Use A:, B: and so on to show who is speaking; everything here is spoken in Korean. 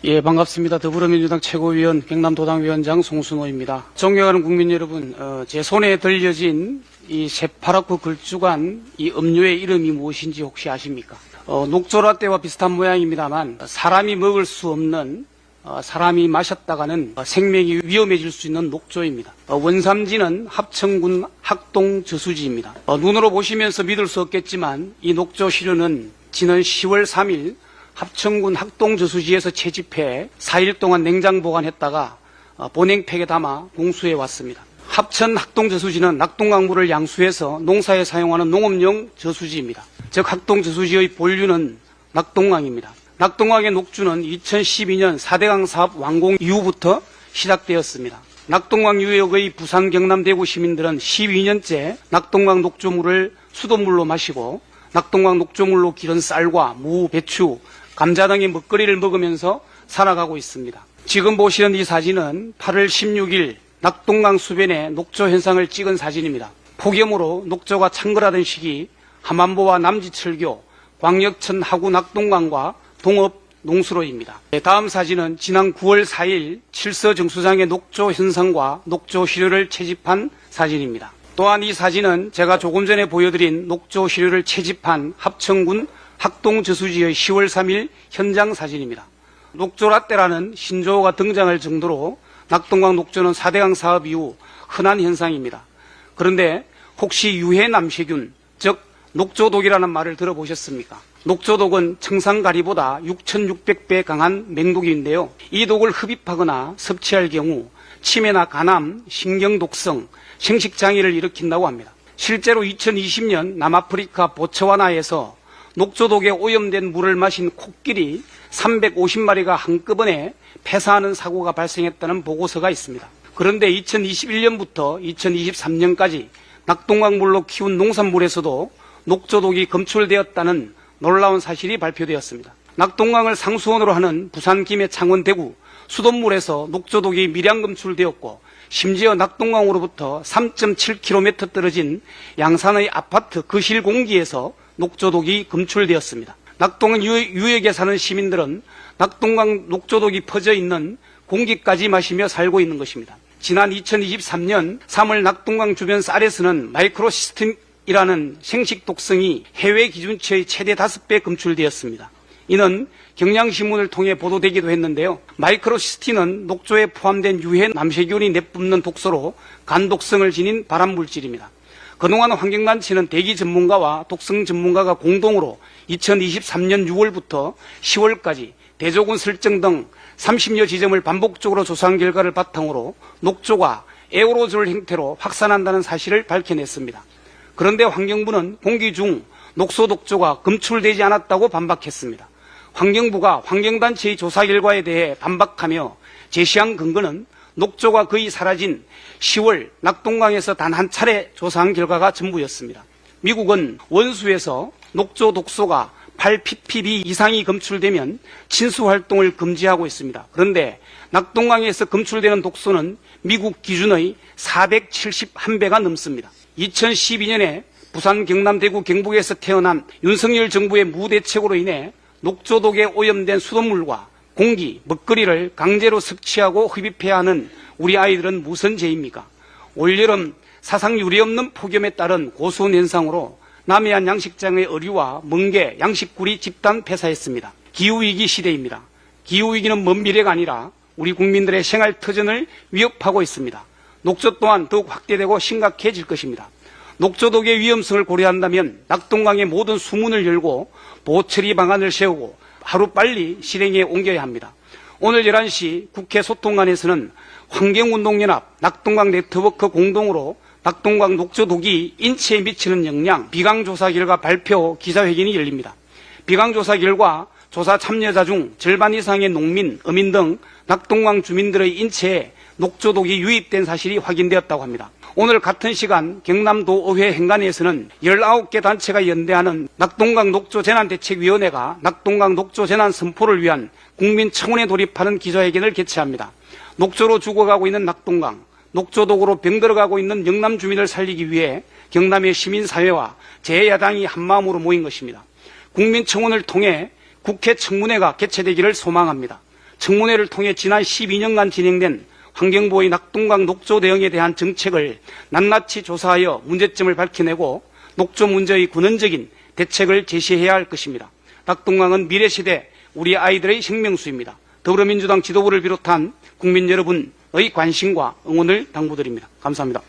A: 예, 반갑습니다. 더불어민주당 최고위원 경남도당위원장 송순호입니다. 존경하는 국민 여러분, 제 손에 들려진 이 새파랗고 걸쭉한 이 음료의 이름이 무엇인지 혹시 아십니까? 녹조라떼와 비슷한 모양입니다만 사람이 먹을 수 없는 사람이 마셨다가는 생명이 위험해질 수 있는 녹조입니다. 원산지는 합천군 학동 저수지입니다. 눈으로 보시면서 믿을 수 없겠지만 이 녹조 시료는 지난 10월 3일 합천군 학동 저수지에서 채집해 4일 동안 냉장 보관했다가 보냉팩에 담아 공수해 왔습니다. 합천 학동 저수지는 낙동강물을 양수해서 농사에 사용하는 농업용 저수지입니다. 즉 학동 저수지의 본류는 낙동강입니다. 낙동강의 녹주는 2012년 4대강 사업 완공 이후부터 시작되었습니다. 낙동강 유역의 부산, 경남, 대구 시민들은 12년째 낙동강 녹조물을 수돗물로 마시고 낙동강 녹조물로 기른 쌀과 무, 배추, 감자 등의 먹거리를 먹으면서 살아가고 있습니다. 지금 보시는 이 사진은 8월 16일 낙동강 수변의 녹조 현상을 찍은 사진입니다. 폭염으로 녹조가 창궐하던 시기 함안보와 남지철교, 광역천 하구 낙동강과 동업 농수로입니다. 다음 사진은 지난 9월 4일 칠서 정수장의 녹조 현상과 녹조 시료를 채집한 사진입니다. 또한 이 사진은 제가 조금 전에 보여드린 녹조 시료를 채집한 합천군 학동 저수지의 10월 3일 현장 사진입니다. 녹조라떼라는 신조어가 등장할 정도로 낙동강 녹조는 4대강 사업 이후 흔한 현상입니다. 그런데 혹시 유해남세균, 즉 녹조독이라는 말을 들어보셨습니까? 녹조독은 청산가리보다 6,600배 강한 맹독인데요. 이 독을 흡입하거나 섭취할 경우 치매나 간암, 신경독성, 생식장애를 일으킨다고 합니다. 실제로 2020년 남아프리카 보츠와나에서 녹조독에 오염된 물을 마신 코끼리 350마리가 한꺼번에 폐사하는 사고가 발생했다는 보고서가 있습니다. 그런데 2021년부터 2023년까지 낙동강 물로 키운 농산물에서도 녹조독이 검출되었다는 놀라운 사실이 발표되었습니다. 낙동강을 상수원으로 하는 부산, 김해, 창원, 대구 수돗물에서 녹조독이 미량 검출되었고 심지어 낙동강으로부터 3.7km 떨어진 양산의 아파트 거실 공기에서 녹조독이 검출되었습니다. 낙동 유역에 사는 시민들은 낙동강 녹조독이 퍼져 있는 공기까지 마시며 살고 있는 것입니다. 지난 2023년 3월 낙동강 주변 쌀에서는 마이크로시스틴이라는 생식 독성이 해외 기준치의 최대 5배 검출되었습니다. 이는 경향신문을 통해 보도되기도 했는데요. 마이크로시스틴은 녹조에 포함된 유해 남세균이 내뿜는 독소로 간독성을 지닌 발암물질입니다. 그동안 환경단체는 대기 전문가와 독성 전문가가 공동으로 2023년 6월부터 10월까지 대조군 설정 등 30여 지점을 반복적으로 조사한 결과를 바탕으로 녹조가 에어로졸 형태로 확산한다는 사실을 밝혀냈습니다. 그런데 환경부는 공기 중 녹소 독조가 검출되지 않았다고 반박했습니다. 환경부가 환경단체의 조사 결과에 대해 반박하며 제시한 근거는 녹조가 거의 사라진 10월 낙동강에서 단 한 차례 조사한 결과가 전부였습니다. 미국은 원수에서 녹조 독소가 8ppb 이상이 검출되면 친수활동을 금지하고 있습니다. 그런데 낙동강에서 검출되는 독소는 미국 기준의 471배가 넘습니다. 2012년에 부산, 경남, 대구, 경북에서 태어난 윤석열 정부의 무대책으로 인해 녹조독에 오염된 수돗물과 공기, 먹거리를 강제로 섭취하고 흡입해야 하는 우리 아이들은 무슨 죄입니까? 올여름 사상 유례없는 폭염에 따른 고수온 현상으로 남해안 양식장의 어류와 멍게, 양식굴이 집단 폐사했습니다. 기후위기 시대입니다. 기후위기는 먼 미래가 아니라 우리 국민들의 생활터전을 위협하고 있습니다. 녹조 또한 더욱 확대되고 심각해질 것입니다. 녹조독의 위험성을 고려한다면 낙동강의 모든 수문을 열고 보처리 방안을 세우고 하루빨리 실행에 옮겨야 합니다. 오늘 11시 국회 소통관에서는 환경운동연합, 낙동강 네트워크 공동으로 낙동강 녹조독이 인체에 미치는 영향 비강조사 결과 발표 기자회견이 열립니다. 비강조사 결과 조사 참여자 중 절반 이상의 농민, 어민 등 낙동강 주민들의 인체에 녹조독이 유입된 사실이 확인되었다고 합니다. 오늘 같은 시간 경남도의회 행간에서는 19개 단체가 연대하는 낙동강 녹조재난대책위원회가 낙동강 녹조재난 선포를 위한 국민청원에 돌입하는 기자회견을 개최합니다. 녹조로 죽어가고 있는 낙동강, 녹조독으로 병들어가고 있는 영남 주민을 살리기 위해 경남의 시민사회와 제1야당이 한마음으로 모인 것입니다. 국민청원을 통해 국회 청문회가 개최되기를 소망합니다. 청문회를 통해 지난 12년간 진행된 환경보호의 낙동강 녹조 대응에 대한 정책을 낱낱이 조사하여 문제점을 밝혀내고 녹조 문제의 근원적인 대책을 제시해야 할 것입니다. 낙동강은 미래시대 우리 아이들의 생명수입니다. 더불어민주당 지도부를 비롯한 국민 여러분의 관심과 응원을 당부드립니다. 감사합니다.